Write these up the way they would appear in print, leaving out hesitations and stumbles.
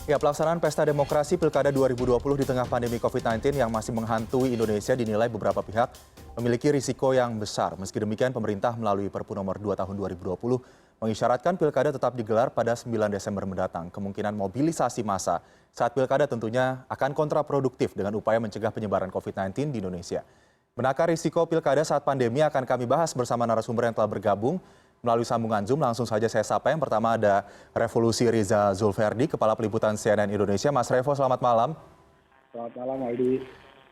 Ya, pelaksanaan Pesta Demokrasi Pilkada 2020 di tengah pandemi COVID-19 yang masih menghantui Indonesia dinilai beberapa pihak memiliki risiko yang besar. Meski demikian, pemerintah melalui Perpu nomor 2 tahun 2020 mengisyaratkan pilkada tetap digelar pada 9 Desember mendatang. Kemungkinan mobilisasi massa saat pilkada tentunya akan kontraproduktif dengan upaya mencegah penyebaran COVID-19 di Indonesia. Benarkah risiko pilkada saat pandemi akan kami bahas bersama narasumber yang telah bergabung melalui sambungan Zoom. Langsung saja saya sapa. Yang pertama ada Revolusi Riza Zulverdi, Kepala Peliputan CNN Indonesia. Mas Revo, selamat malam. Selamat malam, Aldi.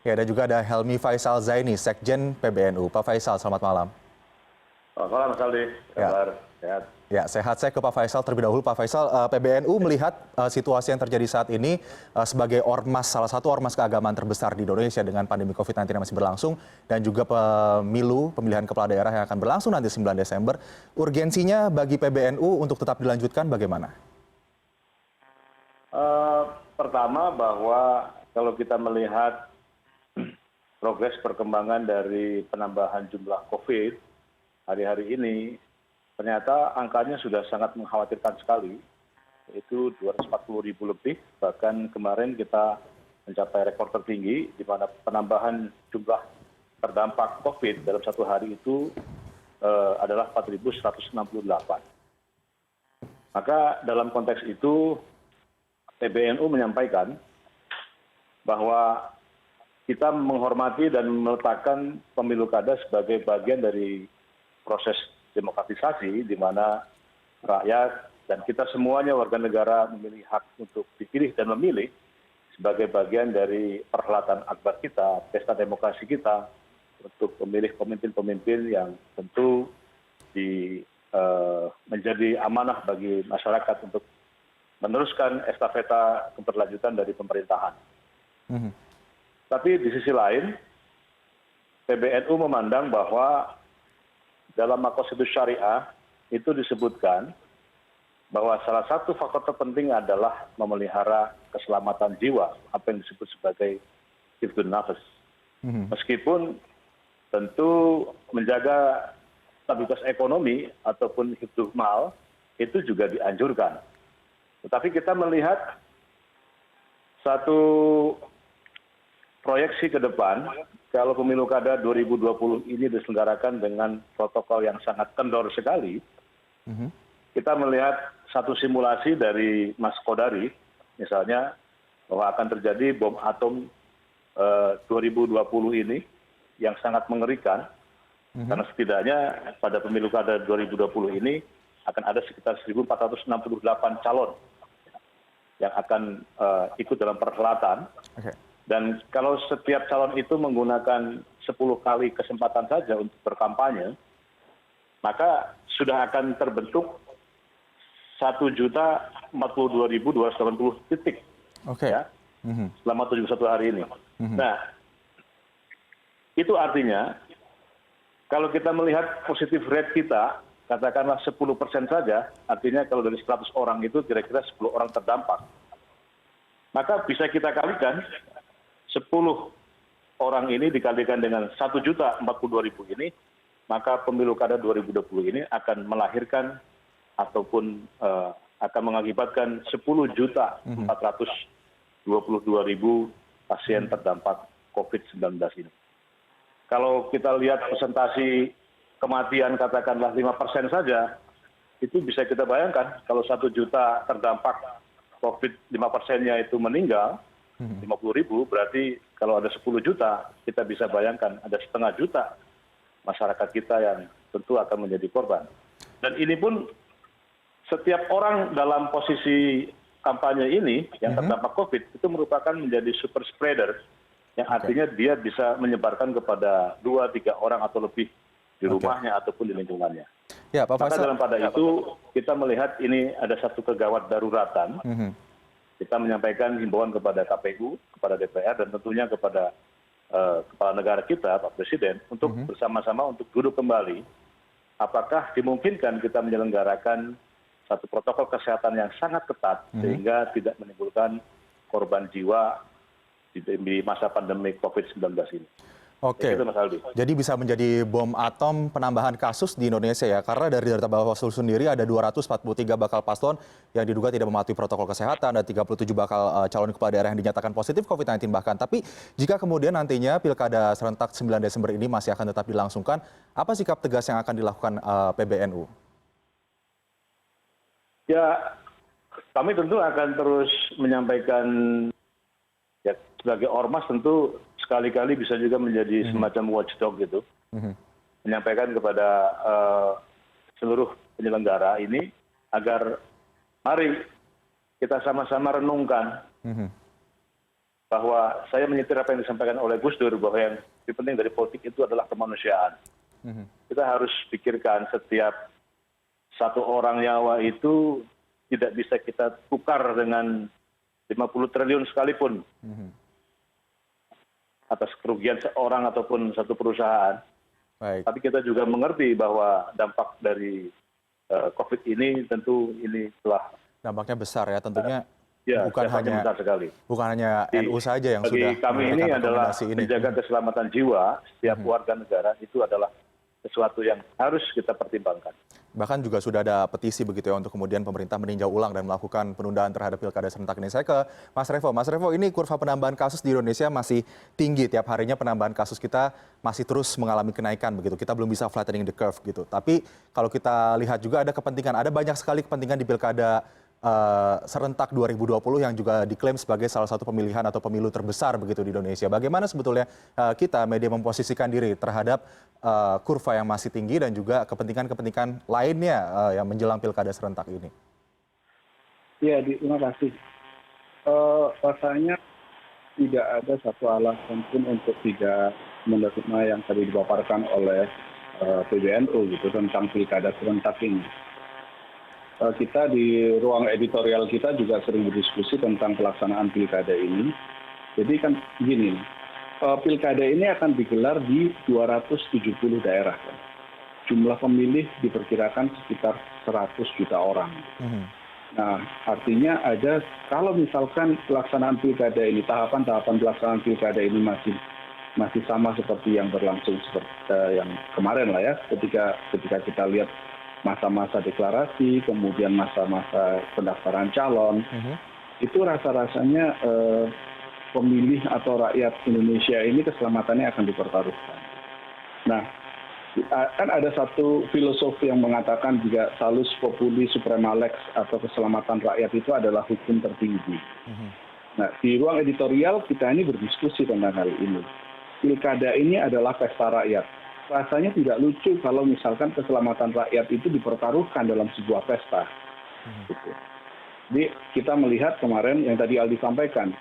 Ya, dan juga ada Helmi Faisal Zaini, Sekjen PBNU. Pak Faisal, selamat malam. Selamat malam, Mas Aldi. Kabar sehat? Ya, sehat. Saya ke Pak Faisal terlebih dahulu. Pak Faisal, PBNU melihat situasi yang terjadi saat ini sebagai salah satu ormas keagamaan terbesar di Indonesia dengan pandemi COVID-19 yang masih berlangsung dan juga pemilihan kepala daerah yang akan berlangsung nanti 9 Desember. Urgensinya bagi PBNU untuk tetap dilanjutkan bagaimana? Pertama bahwa kalau kita melihat progres perkembangan dari penambahan jumlah COVID hari-hari ini, ternyata angkanya sudah sangat mengkhawatirkan sekali, yaitu 240.000 lebih. Bahkan kemarin kita mencapai rekor tertinggi, di mana penambahan jumlah terdampak COVID dalam satu hari itu adalah 4.168. Maka dalam konteks itu, PBNU menyampaikan bahwa kita menghormati dan meletakkan pemilu kada sebagai bagian dari proses demokratisasi di mana rakyat dan kita semuanya warga negara memiliki hak untuk dipilih dan memilih sebagai bagian dari perhelatan akbar kita, pesta demokrasi kita untuk memilih pemimpin-pemimpin yang tentu menjadi amanah bagi masyarakat untuk meneruskan estafeta keberlanjutan dari pemerintahan. Tapi di sisi lain, PBNU memandang bahwa dalam Maqasidus Syariah itu disebutkan bahwa salah satu faktor terpenting adalah memelihara keselamatan jiwa, apa yang disebut sebagai hifdzun nafas. Meskipun tentu menjaga stabilitas ekonomi ataupun hifdzul mal itu juga dianjurkan. Tetapi kita melihat satu proyeksi ke depan, kalau pemilu kada 2020 ini diselenggarakan dengan protokol yang sangat kendor sekali, kita melihat satu simulasi dari Mas Kodari, misalnya bahwa akan terjadi bom atom 2020 ini yang sangat mengerikan, karena setidaknya pada pemilu kada 2020 ini akan ada sekitar 1.468 calon yang akan ikut dalam perhelatan. Dan kalau setiap calon itu menggunakan 10 kali kesempatan saja untuk berkampanye, maka sudah akan terbentuk 1.042.280 titik ya, selama 71 hari ini. Nah, itu artinya kalau kita melihat positif rate kita, katakanlah 10% saja, artinya kalau dari 100 orang itu kira-kira 10 orang terdampak. Maka bisa kita kalikan 10 orang ini dikalikan dengan 1.042.000 ini, maka pemilu kada 2020 ini akan melahirkan ataupun akan mengakibatkan 10.422.000 pasien terdampak COVID-19 ini. Kalau kita lihat presentasi kematian katakanlah 5% saja, itu bisa kita bayangkan kalau 1 juta terdampak COVID 5%-nya itu meninggal, 50.000, berarti kalau ada 10 juta, kita bisa bayangkan ada 0,5 juta masyarakat kita yang tentu akan menjadi korban. Dan ini pun setiap orang dalam posisi kampanye ini yang terdampak COVID itu merupakan menjadi super spreader, yang artinya dia bisa menyebarkan kepada 2-3 orang atau lebih di rumahnya ataupun di lingkungannya. Ya, Pak Maka Faisal. dalam pada itu kita melihat ini ada satu kegawat daruratan. Kita menyampaikan himbauan kepada KPU, kepada DPR, dan tentunya kepada kepala negara kita, Pak Presiden, untuk bersama-sama untuk duduk kembali. Apakah dimungkinkan kita menyelenggarakan satu protokol kesehatan yang sangat ketat sehingga tidak menimbulkan korban jiwa di masa pandemi COVID-19 ini. Oke, Itu Mas Aldi. jadi bisa menjadi bom atom penambahan kasus di Indonesia ya, karena dari data Bawaslu sendiri ada 243 bakal paslon yang diduga tidak mematuhi protokol kesehatan dan 37 bakal calon kepala daerah yang dinyatakan positif COVID-19 bahkan. Tapi jika kemudian nantinya pilkada serentak 9 Desember ini masih akan tetap dilangsungkan, apa sikap tegas yang akan dilakukan PBNU? Ya, kami tentu akan terus menyampaikan, ya sebagai ormas tentu sekali-kali bisa juga menjadi semacam watchdog gitu, menyampaikan kepada seluruh penyelenggara ini agar mari kita sama-sama renungkan bahwa saya menyetir apa yang disampaikan oleh Gus Dur, bahwa yang lebih penting dari politik itu adalah kemanusiaan. Kita harus pikirkan setiap satu orang nyawa itu tidak bisa kita tukar dengan 50 triliun sekalipun atas kerugian seorang ataupun satu perusahaan. Baik. Tapi kita juga mengerti bahwa dampak dari COVID ini tentu ini telah Dampaknya besar ya tentunya. ya bukan dampaknya hanya besar sekali. bukan hanya NU saja yang Bagi sudah kami ini memberikan adalah rekomendasi ini. menjaga keselamatan jiwa setiap warga negara itu adalah sesuatu yang harus kita pertimbangkan. Bahkan juga sudah ada petisi begitu ya untuk kemudian pemerintah meninjau ulang dan melakukan penundaan terhadap pilkada serentak ini. Saya ke Mas Revo. Mas Revo, ini kurva penambahan kasus di Indonesia masih tinggi. Tiap harinya penambahan kasus kita masih terus mengalami kenaikan begitu. Kita belum bisa flattening the curve gitu. Tapi kalau kita lihat juga ada kepentingan, ada banyak sekali kepentingan di pilkada serentak 2020 yang juga diklaim sebagai salah satu pemilihan atau pemilu terbesar begitu di Indonesia. Bagaimana sebetulnya kita media memposisikan diri terhadap kurva yang masih tinggi dan juga kepentingan-kepentingan lainnya yang menjelang pilkada serentak ini? Ya, terima kasih. Rasanya tidak ada satu alasan pun untuk tidak menerima yang tadi dipaparkan oleh PBNU gitu tentang pilkada serentak ini. Kita di ruang editorial kita juga sering berdiskusi tentang pelaksanaan pilkada ini. Jadi kan gini, pilkada ini akan digelar di 270 daerah. Kan. Jumlah pemilih diperkirakan sekitar 100 juta orang. Nah, artinya ada, kalau misalkan pelaksanaan pilkada ini, tahapan-tahapan pelaksanaan pilkada ini masih sama seperti yang berlangsung seperti yang kemarin lah ya, ketika kita lihat masa-masa deklarasi, kemudian masa-masa pendaftaran calon, itu rasa-rasanya pemilih atau rakyat Indonesia ini keselamatannya akan dipertaruhkan. Nah, kan ada satu filosofi yang mengatakan jika salus populi suprema lex atau keselamatan rakyat itu adalah hukum tertinggi. Nah, di ruang editorial kita ini berdiskusi tentang hal ini. Pilkada ini adalah pesta rakyat. Rasanya tidak lucu kalau misalkan keselamatan rakyat itu dipertaruhkan dalam sebuah pesta. Gitu. Jadi kita melihat kemarin yang tadi Aldi sampaikan,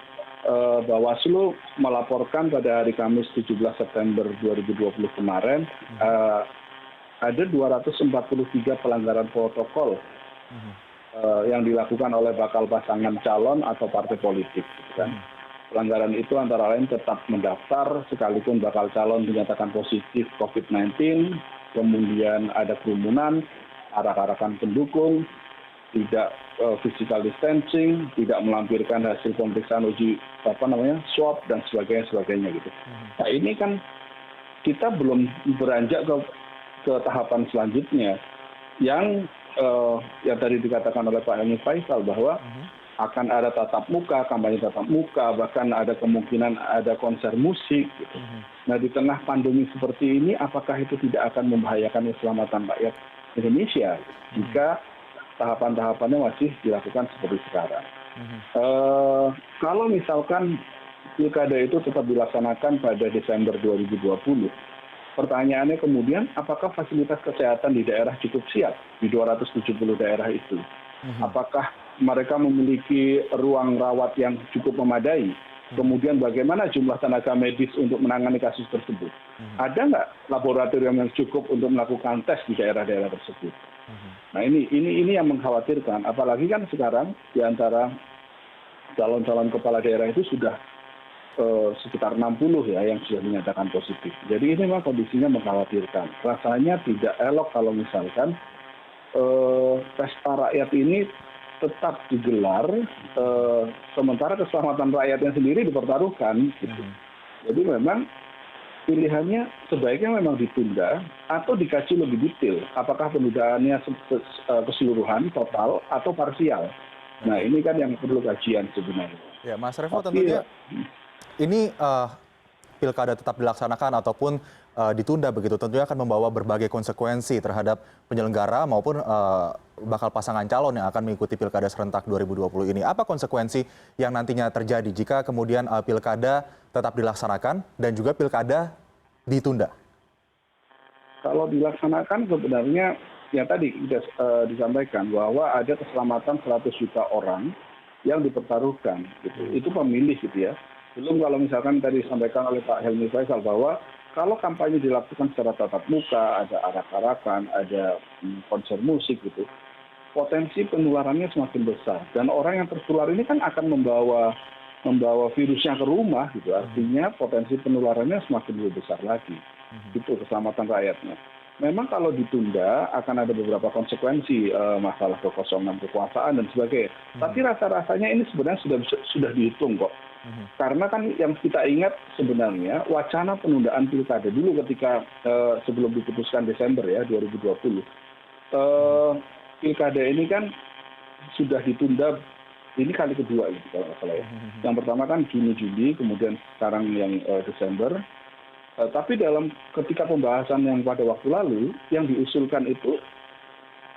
Bawaslu melaporkan pada hari Kamis 17 September 2020 kemarin, ada 243 pelanggaran protokol yang dilakukan oleh bakal pasangan calon atau partai politik. Gitu kan. Pelanggaran itu antara lain tetap mendaftar sekalipun bakal calon dinyatakan positif COVID-19, kemudian ada kerumunan, arak-arakan pendukung, tidak physical distancing, tidak melampirkan hasil pemeriksaan uji swab dan sebagainya gitu. Nah ini kan kita belum beranjak ke tahapan selanjutnya yang tadi dikatakan oleh Pak Helmi Faisal bahwa akan ada tatap muka, kampanye tatap muka, bahkan ada kemungkinan ada konser musik. Gitu. Nah di tengah pandemi seperti ini, apakah itu tidak akan membahayakan keselamatan rakyat Indonesia jika tahapan-tahapannya masih dilakukan seperti sekarang? Kalau misalkan pilkada itu tetap dilaksanakan pada Desember 2020, pertanyaannya kemudian, apakah fasilitas kesehatan di daerah cukup siap di 270 daerah itu? Apakah mereka memiliki ruang rawat yang cukup memadai? Kemudian bagaimana jumlah tenaga medis untuk menangani kasus tersebut? Ada nggak laboratorium yang cukup untuk melakukan tes di daerah-daerah tersebut? Nah ini yang mengkhawatirkan. Apalagi kan sekarang di antara calon-calon kepala daerah itu sudah sekitar 60 ya yang sudah dinyatakan positif. Jadi ini memang kondisinya mengkhawatirkan. Rasanya tidak elok kalau misalkan pesta rakyat ini tetap digelar, sementara keselamatan rakyatnya sendiri dipertaruhkan. Gitu. Jadi memang pilihannya sebaiknya memang ditunda atau dikaji lebih detail. Apakah penundaannya keseluruhan, total, atau parsial. Nah ini kan yang perlu kajian sebenarnya. Ya, Mas Revo Tapi tentunya ini pilkada tetap dilaksanakan ataupun ditunda begitu tentunya akan membawa berbagai konsekuensi terhadap penyelenggara maupun bakal pasangan calon yang akan mengikuti pilkada serentak 2020 ini. Apa konsekuensi yang nantinya terjadi jika kemudian pilkada tetap dilaksanakan dan juga pilkada ditunda? kalau dilaksanakan sebenarnya ya tadi sudah disampaikan bahwa ada keselamatan 100 juta orang yang dipertaruhkan gitu. Itu pemilih gitu ya. Belum kalau misalkan tadi disampaikan oleh Pak Helmi Faisal bahwa kalau kampanye dilakukan secara tatap muka, ada arak-arakan, ada konser musik gitu, potensi penularannya semakin besar. Dan orang yang tertular ini kan akan membawa virusnya ke rumah gitu. Artinya potensi penularannya semakin lebih besar lagi. Itu keselamatan rakyatnya. Memang kalau ditunda akan ada beberapa konsekuensi, masalah kekosongan kekuasaan dan sebagainya. Tapi rasa-rasanya ini sebenarnya sudah dihitung kok. Karena kan yang kita ingat sebenarnya wacana penundaan pilkada dulu ketika sebelum diputuskan Desember ya 2020. Pilkada ini kan sudah ditunda ini kali kedua gitu kalau nggak salah ya. Yang pertama kan Juni-Juli, kemudian sekarang yang Desember. Tapi ketika pembahasan yang pada waktu lalu yang diusulkan itu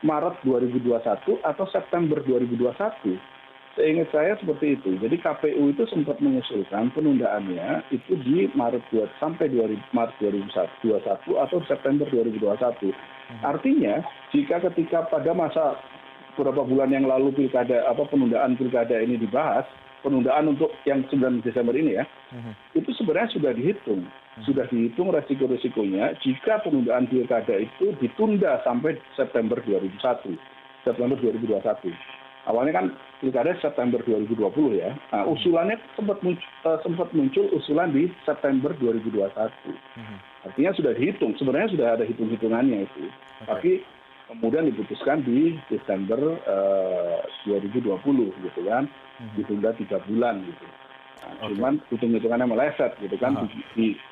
Maret 2021 atau September 2021. Seingat saya seperti itu. Jadi KPU itu sempat mengusulkan penundaannya itu di Maret sampai Maret 2021 atau September 2021. Artinya jika ketika pada masa beberapa bulan yang lalu penundaan pilkada ini dibahas, penundaan untuk yang 9 Desember ini ya, itu sebenarnya sudah dihitung. Sudah dihitung resiko-resikonya jika penundaan pilkada itu ditunda sampai September 2021. Awalnya kan pilkada September 2020 ya. Nah, usulannya sempat muncul usulan di September 2021. Artinya sudah dihitung, sebenarnya sudah ada hitung-hitungannya itu. Tapi kemudian diputuskan di Desember 2020 gitu kan, ditunda 3 bulan gitu. Nah, cuman hitung-hitungannya meleset gitu kan.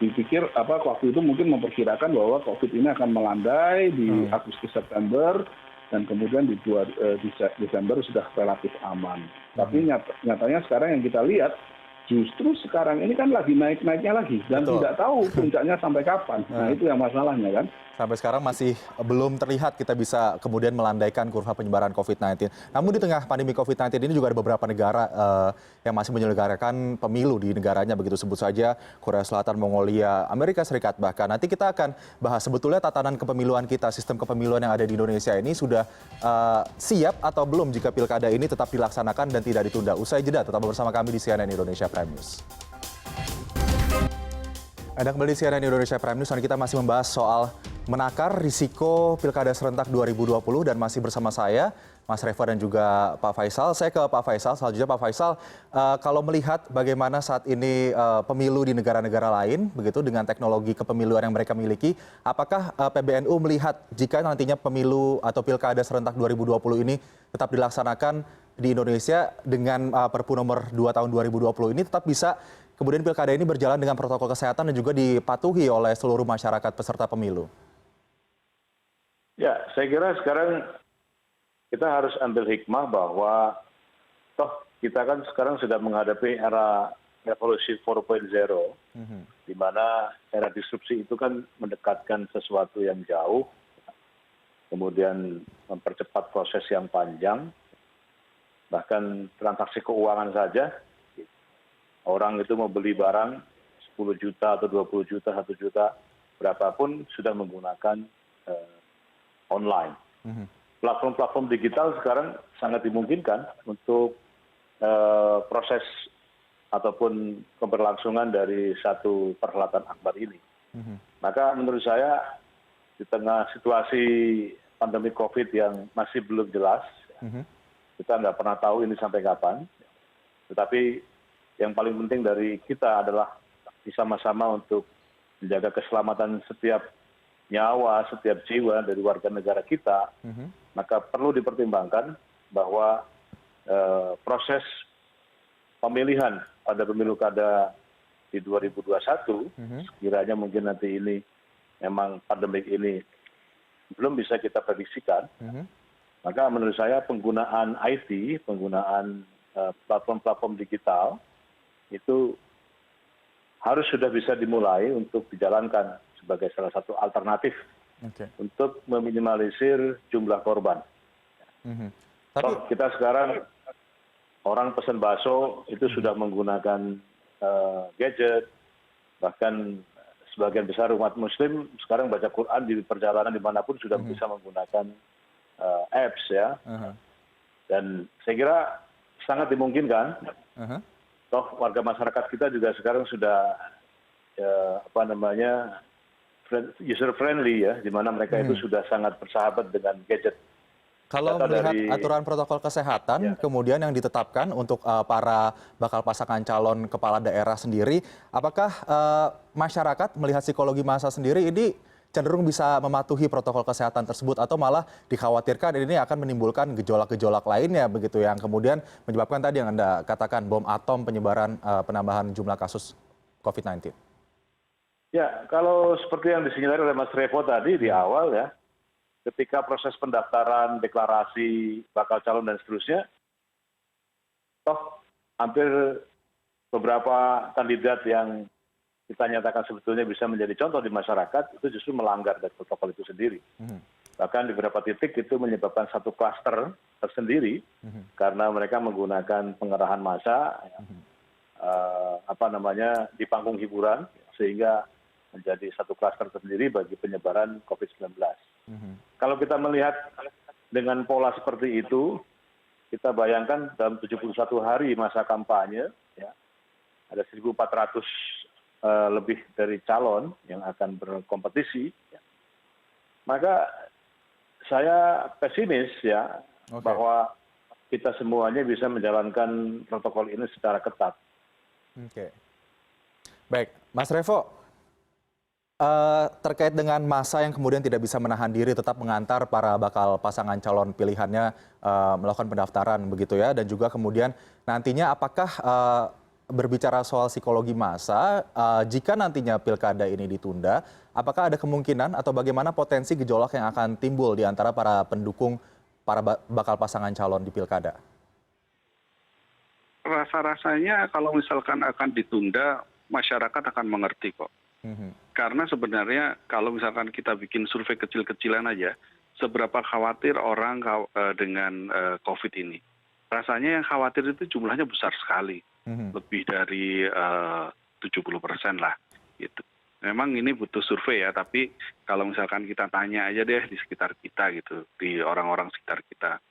Dipikir waktu itu mungkin memperkirakan bahwa COVID ini akan melandai di Agustus September. Dan kemudian di Desember sudah relatif aman. Tapi nyatanya sekarang yang kita lihat, justru sekarang ini kan lagi naik-naiknya lagi. Dan tidak tahu puncaknya sampai kapan. Nah itu yang masalahnya kan. Sampai sekarang masih belum terlihat kita bisa kemudian melandaikan kurva penyebaran COVID-19. Namun di tengah pandemi COVID-19 ini juga ada beberapa negara yang masih menyelenggarakan pemilu di negaranya. Begitu sebut saja Korea Selatan, Mongolia, Amerika Serikat bahkan. Nanti kita akan bahas sebetulnya tatanan kepemiluan kita, sistem kepemiluan yang ada di Indonesia ini sudah siap atau belum jika pilkada ini tetap dilaksanakan dan tidak ditunda. Usai jeda, tetap bersama kami di CNN Indonesia Prime News. Anda kembali di CNN Indonesia Prime News dan kita masih membahas soal menakar risiko pilkada serentak 2020 dan masih bersama saya, Mas Revo dan juga Pak Faisal. Saya ke Pak Faisal, selanjutnya Pak Faisal, kalau melihat bagaimana saat ini pemilu di negara-negara lain, begitu dengan teknologi kepemiluan yang mereka miliki, apakah PBNU melihat jika nantinya pemilu atau pilkada serentak 2020 ini tetap dilaksanakan di Indonesia dengan Perpu nomor 2 tahun 2020 ini tetap bisa kemudian pilkada ini berjalan dengan protokol kesehatan dan juga dipatuhi oleh seluruh masyarakat peserta pemilu? Ya, saya kira sekarang kita harus ambil hikmah bahwa toh kita kan sekarang sudah menghadapi era revolusi 4.0, di mana era disrupsi itu kan mendekatkan sesuatu yang jauh, kemudian mempercepat proses yang panjang, bahkan transaksi keuangan saja, orang itu mau beli barang 10 juta atau 20 juta, 1 juta, berapapun sudah menggunakan online. Platform-platform digital sekarang sangat dimungkinkan untuk proses ataupun keberlangsungan dari satu perhelatan akbar ini. Maka menurut saya di tengah situasi pandemi COVID yang masih belum jelas, kita nggak pernah tahu ini sampai kapan, tetapi yang paling penting dari kita adalah bersama-sama untuk menjaga keselamatan setiap nyawa, setiap jiwa dari warga negara kita, maka perlu dipertimbangkan bahwa proses pemilihan pada pemilu kada di 2021, sekiranya mungkin nanti ini memang pandemik ini belum bisa kita prediksikan, maka menurut saya penggunaan IT, penggunaan platform-platform digital itu harus sudah bisa dimulai untuk dijalankan sebagai salah satu alternatif untuk meminimalisir jumlah korban. Kita sekarang orang pesan bakso itu sudah menggunakan gadget, bahkan sebagian besar umat muslim sekarang baca Quran di perjalanan dimanapun sudah bisa menggunakan apps ya. Dan saya kira sangat dimungkinkan, toh warga masyarakat kita juga sekarang sudah user friendly ya, di mana mereka itu sudah sangat bersahabat dengan gadget. Kalau melihat aturan protokol kesehatan kemudian yang ditetapkan untuk para bakal pasangan calon kepala daerah sendiri, apakah masyarakat melihat psikologi massa sendiri ini cenderung bisa mematuhi protokol kesehatan tersebut atau malah dikhawatirkan ini akan menimbulkan gejolak-gejolak lainnya begitu yang kemudian menyebabkan tadi yang Anda katakan bom atom penyebaran penambahan jumlah kasus COVID-19? Ya, kalau seperti yang disinyalir oleh Mas Revo tadi di awal ya, ketika proses pendaftaran, deklarasi, bakal calon dan seterusnya, toh hampir beberapa kandidat yang kita nyatakan sebetulnya bisa menjadi contoh di masyarakat, itu justru melanggar dari protokol itu sendiri. Bahkan di beberapa titik itu menyebabkan satu klaster tersendiri, karena mereka menggunakan pengerahan massa, di panggung hiburan, sehingga menjadi satu klaster tersendiri bagi penyebaran COVID-19. Kalau kita melihat dengan pola seperti itu, kita bayangkan dalam 71 hari masa kampanye, ya, ada 1.400 lebih dari calon yang akan berkompetisi, ya. Maka saya pesimis ya bahwa kita semuanya bisa menjalankan protokol ini secara ketat. Baik, Mas Revo, terkait dengan massa yang kemudian tidak bisa menahan diri tetap mengantar para bakal pasangan calon pilihannya melakukan pendaftaran begitu ya, dan juga kemudian nantinya apakah berbicara soal psikologi massa, jika nantinya pilkada ini ditunda, apakah ada kemungkinan atau bagaimana potensi gejolak yang akan timbul di antara para pendukung para bakal pasangan calon di pilkada? Rasa-rasanya kalau misalkan akan ditunda, masyarakat akan mengerti kok. Karena sebenarnya kalau misalkan kita bikin survei kecil-kecilan aja, seberapa khawatir orang dengan COVID ini. Rasanya yang khawatir itu jumlahnya besar sekali. Lebih dari 70% lah. Gitu. Memang ini butuh survei ya, tapi kalau misalkan kita tanya aja deh di sekitar kita gitu, di orang-orang sekitar kita,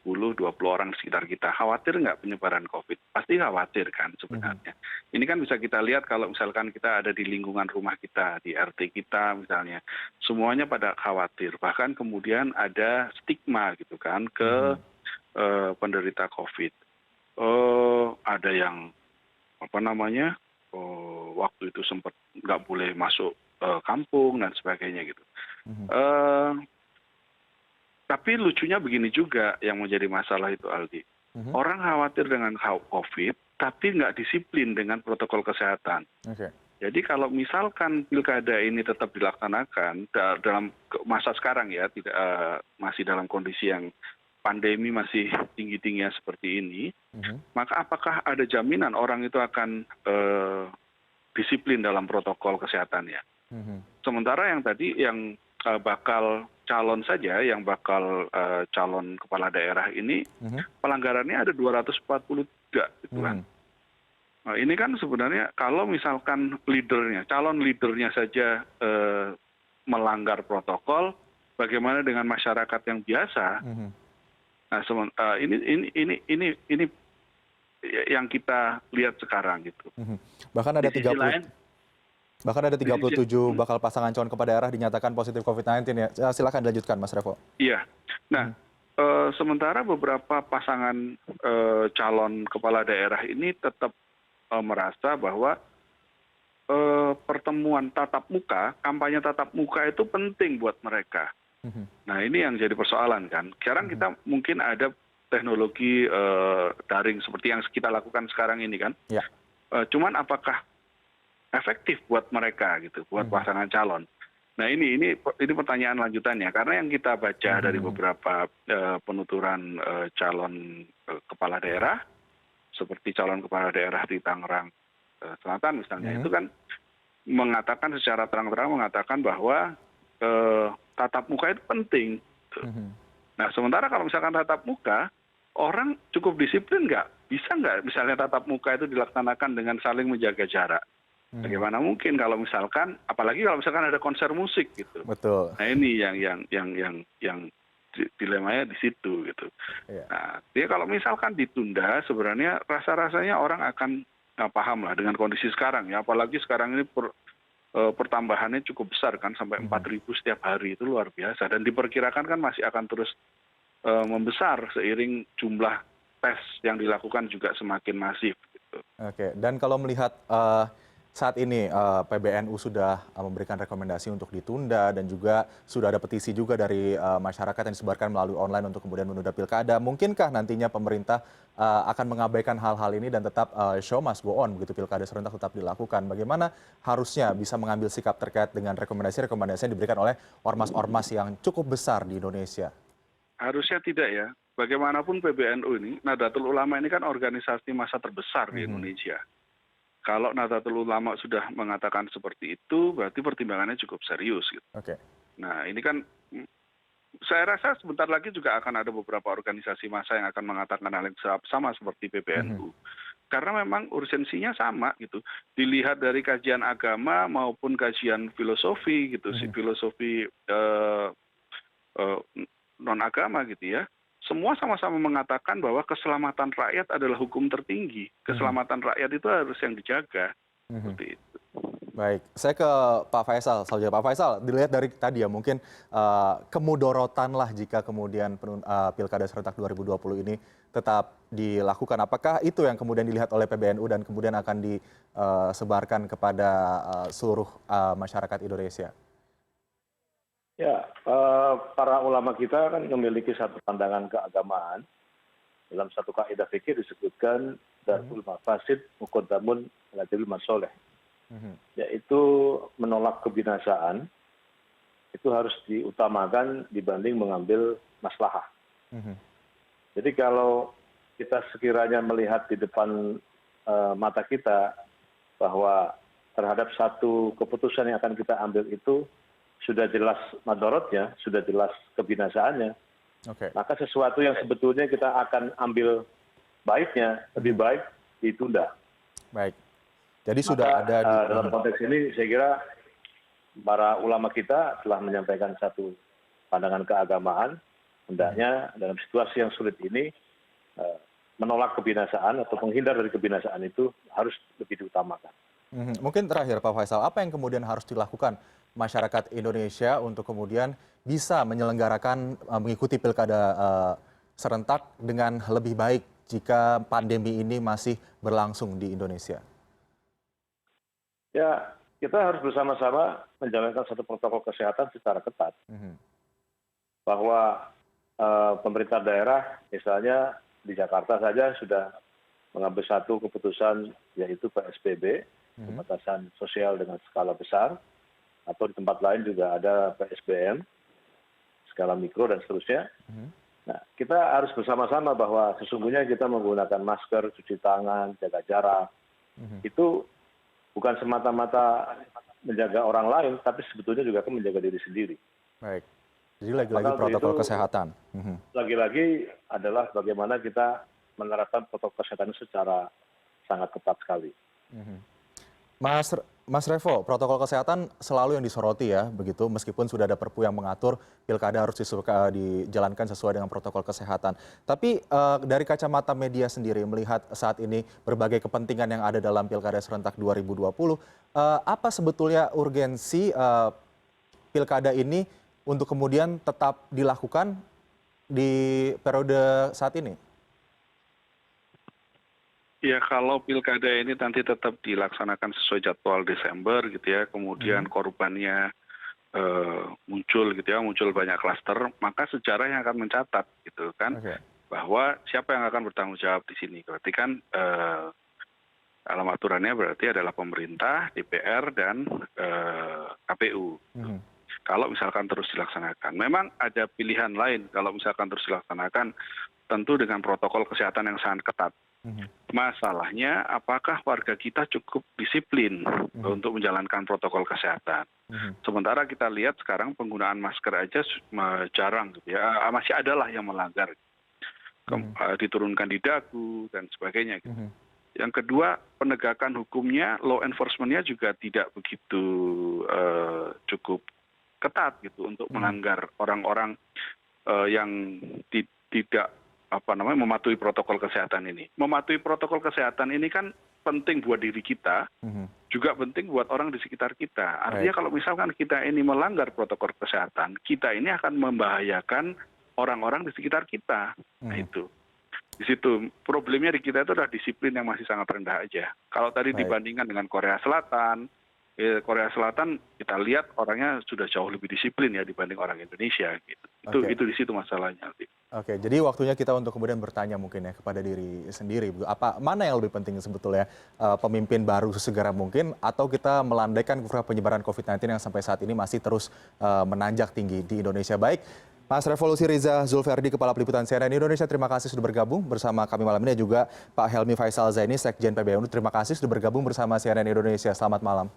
10-20 orang di sekitar kita, khawatir nggak penyebaran COVID? Pasti khawatir kan sebenarnya. Ini kan bisa kita lihat kalau misalkan kita ada di lingkungan rumah kita, di RT kita misalnya, semuanya pada khawatir. Bahkan kemudian ada stigma gitu kan ke penderita COVID. Ada yang waktu itu sempat nggak boleh masuk kampung dan sebagainya gitu. Tapi lucunya begini juga yang menjadi masalah itu, Aldi. Orang khawatir dengan COVID, tapi nggak disiplin dengan protokol kesehatan. Jadi kalau misalkan pilkada ini tetap dilaksanakan dalam masa sekarang ya, tidak masih dalam kondisi yang pandemi masih tinggi-tingginya seperti ini, maka apakah ada jaminan orang itu akan disiplin dalam protokol kesehatannya? Sementara yang tadi yang bakal calon saja, yang bakal calon kepala daerah ini, pelanggarannya ada 243 gitu kan. Nah, ini kan sebenarnya kalau misalkan calon leadernya saja melanggar protokol, bagaimana dengan masyarakat yang biasa? Nah, ini yang kita lihat sekarang gitu. Bahkan ada 37 bakal pasangan calon kepala daerah dinyatakan positif COVID-19 ya. Silakan dilanjutkan, Mas Revo. Iya. Nah, sementara beberapa pasangan calon kepala daerah ini tetap merasa bahwa pertemuan tatap muka, kampanye tatap muka itu penting buat mereka. Nah, ini yang jadi persoalan kan. Sekarang kita mungkin ada teknologi daring seperti yang kita lakukan sekarang ini kan. Cuman apakah efektif buat mereka gitu, buat pasangan calon. Nah ini pertanyaan lanjutannya, karena yang kita baca dari beberapa penuturan calon kepala daerah, seperti calon kepala daerah di Tangerang Selatan misalnya, itu kan mengatakan secara terang-terang mengatakan bahwa tatap muka itu penting. Nah sementara kalau misalkan tatap muka, orang cukup disiplin nggak? Bisa nggak misalnya tatap muka itu dilaksanakan dengan saling menjaga jarak? Bagaimana mungkin kalau misalkan, apalagi kalau misalkan ada konser musik gitu. Betul. Nah ini yang dilemanya di situ gitu. Nah, dia kalau misalkan ditunda, sebenarnya rasa-rasanya orang akan paham lah dengan kondisi sekarang ya. Apalagi sekarang ini pertambahannya cukup besar kan, sampai 4.000 setiap hari, itu luar biasa. Dan diperkirakan kan masih akan terus membesar seiring jumlah tes yang dilakukan juga semakin masif. Gitu. Oke, dan kalau melihat saat ini PBNU sudah memberikan rekomendasi untuk ditunda dan juga sudah ada petisi juga dari masyarakat yang disebarkan melalui online untuk kemudian menunda pilkada. Mungkinkah nantinya pemerintah akan mengabaikan hal-hal ini dan tetap show must go on begitu pilkada serentak tetap dilakukan? Bagaimana harusnya bisa mengambil sikap terkait dengan rekomendasi-rekomendasi yang diberikan oleh ormas-ormas yang cukup besar di Indonesia? Harusnya tidak ya. Bagaimanapun PBNU ini, Nahdlatul Ulama ini kan organisasi massa terbesar di Indonesia. Kalau Nahdlatul Ulama sudah mengatakan seperti itu, berarti pertimbangannya cukup serius. Gitu. Nah ini kan, saya rasa sebentar lagi juga akan ada beberapa organisasi massa yang akan mengatakan hal yang sama seperti PBNU. Karena memang urgensinya sama gitu. Dilihat dari kajian agama maupun kajian filosofi gitu, filosofi non-agama gitu ya. Semua sama-sama mengatakan bahwa keselamatan rakyat adalah hukum tertinggi. Keselamatan rakyat itu harus yang dijaga. Seperti itu. Baik, saya ke Pak Faisal. Saja Pak Faisal, dilihat dari tadi ya mungkin kemudorotan lah jika kemudian Pilkada serentak 2020 ini tetap dilakukan. Apakah itu yang kemudian dilihat oleh PBNU dan kemudian akan disebarkan kepada seluruh masyarakat Indonesia? Ya, para ulama kita kan memiliki satu pandangan keagamaan. Dalam satu kaidah fikih disebutkan darul mafasid muqaddamun ala jalil masoleh. Yaitu menolak kebinasaan itu harus diutamakan dibanding mengambil maslahah. Jadi kalau kita sekiranya melihat di depan mata kita bahwa terhadap satu keputusan yang akan kita ambil itu sudah jelas madorotnya, sudah jelas kebinasaannya, maka sesuatu yang sebetulnya kita akan ambil baiknya, lebih baik ditunda. Baik, jadi sudah ada dalam konteks ini saya kira para ulama kita telah menyampaikan satu pandangan keagamaan, hendaknya dalam situasi yang sulit ini menolak kebinasaan atau menghindar dari kebinasaan itu harus lebih diutamakan. Mungkin terakhir Pak Faisal, apa yang kemudian harus dilakukan masyarakat Indonesia untuk kemudian bisa menyelenggarakan mengikuti pilkada serentak dengan lebih baik jika pandemi ini masih berlangsung di Indonesia? Ya, kita harus bersama-sama menjalankan satu protokol kesehatan secara ketat. Bahwa pemerintah daerah misalnya di Jakarta saja sudah mengambil satu keputusan yaitu PSBB, pembatasan sosial dengan skala besar, atau di tempat lain juga ada PSBM, skala mikro dan seterusnya. Nah, kita harus bersama-sama bahwa sesungguhnya kita menggunakan masker, cuci tangan, jaga jarak, itu bukan semata-mata menjaga orang lain, tapi sebetulnya juga akan menjaga diri sendiri. Baik, jadi lagi-lagi protokol kesehatan. Lagi-lagi adalah bagaimana kita menerapkan protokol kesehatan secara sangat ketat sekali. Mas Revo, protokol kesehatan selalu yang disoroti ya, begitu meskipun sudah ada perpu yang mengatur pilkada harus dijalankan sesuai dengan protokol kesehatan. Tapi dari kacamata media sendiri melihat saat ini berbagai kepentingan yang ada dalam pilkada serentak 2020, apa sebetulnya urgensi pilkada ini untuk kemudian tetap dilakukan di periode saat ini? Ya kalau pilkada ini nanti tetap dilaksanakan sesuai jadwal Desember gitu ya, kemudian korbannya muncul gitu ya, muncul banyak klaster, maka sejarah yang akan mencatat gitu kan, bahwa siapa yang akan bertanggung jawab di sini. Berarti kan Dalam aturannya berarti adalah pemerintah, DPR, dan KPU. Kalau misalkan terus dilaksanakan. Memang ada pilihan lain kalau misalkan terus dilaksanakan, tentu dengan protokol kesehatan yang sangat ketat. Masalahnya apakah warga kita cukup disiplin untuk menjalankan protokol kesehatan. Sementara kita lihat sekarang penggunaan masker aja jarang gitu ya, masih ada lah yang melanggar. Diturunkan di dagu dan sebagainya gitu. Yang kedua, penegakan hukumnya, law enforcement-nya juga tidak begitu cukup ketat gitu untuk melanggar orang-orang yang tidak mematuhi protokol kesehatan ini. Mematuhi protokol kesehatan ini kan penting buat diri kita, juga penting buat orang di sekitar kita. Artinya kalau misalkan kita ini melanggar protokol kesehatan, kita ini akan membahayakan orang-orang di sekitar kita. Nah itu. Di situ problemnya di kita itu adalah disiplin yang masih sangat rendah aja. Kalau tadi dibandingkan dengan Korea Selatan kita lihat orangnya sudah jauh lebih disiplin ya dibanding orang Indonesia gitu. Itu di situ masalahnya. Oke, jadi waktunya kita untuk kemudian bertanya mungkin ya kepada diri sendiri. Mana yang lebih penting sebetulnya, pemimpin baru sesegera mungkin atau kita melandaikan kurva penyebaran COVID-19 yang sampai saat ini masih terus menanjak tinggi di Indonesia. Baik, Mas Revolusi Riza Zulverdi, Kepala Peliputan CNN Indonesia, terima kasih sudah bergabung bersama kami malam ini. Dan juga Pak Helmi Faisal Zaini, Sekjen PBNU, terima kasih sudah bergabung bersama CNN Indonesia. Selamat malam.